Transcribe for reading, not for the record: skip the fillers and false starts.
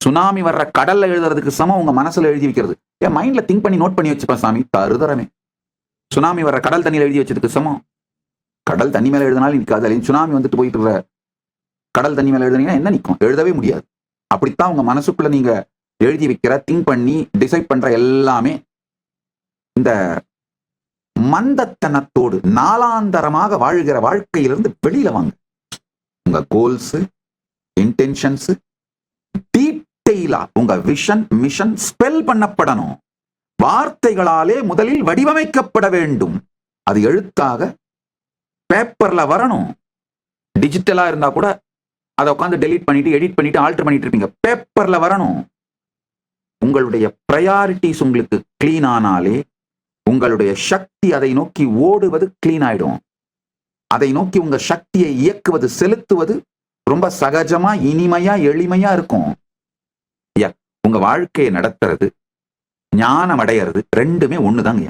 Tsunami வர்ற கடல்ல எழுதுறதுக்கு சமம் உங்க மனசுல எழுதி வைக்கிறது. என் மைண்ட்ல திங்க் பண்ணி நோட் பண்ணி வச்சுப்பேன் சாமி, தருதரமே. சுனாமி வர்ற கடல் தண்ணியில எழுதி வச்சதுக்கு சமம். கடல் தண்ணி மேல எழுதினாலும் நிற்காது. சுனாமி வந்துட்டு போயிட்டு இருக்க கடல் தண்ணி மேல எழுதுனீங்கன்னா என்ன நிற்கும்? எழுதவே முடியாது. அப்படித்தான் உங்க மனசுக்குள்ள நீங்க எழுதி வைக்கிற, திங்க் பண்ணி டிசைட் பண்ற எல்லாமே இந்த மந்தத்தனத்தோடு நாளாந்தரமாக வாழ்கிற வாழ்க்கையிலிருந்து வெளியில வாங்க. உங்க கோல்ஸ், இன்டென்ஷன்ஸ் டீட்டெயிலா உங்க விஷன், மிஷன் ஸ்பெல் பண்ணப்படணும். வார்த்தைகளாலே முதலில் வடிவமைக்கப்பட வேண்டும். அது எழுத்தாக பேப்பர்ல வரணும். டிஜிட்டலா இருந்தா கூட அதை உட்காந்து டெலீட் பண்ணிட்டு, எடிட் பண்ணிட்டு, ஆல்டர் பண்ணிட்டு இருப்பீங்க. பேப்பர்ல வரணும். உங்களுடைய ப்ரையாரிட்டிஸ் உங்களுக்கு கிளீன் ஆனாலே உங்களுடைய சக்தி அதை நோக்கி ஓடுவது கிளீன் ஆயிடும். அதை நோக்கி உங்க சக்தியை இயக்குவது, செலுத்துவது ரொம்ப சகஜமா, இனிமையா, எளிமையா இருக்கும். உங்க வாழ்க்கையை நடத்துறது, ஞானம் அடையிறது ரெண்டுமே ஒண்ணுதாங்க.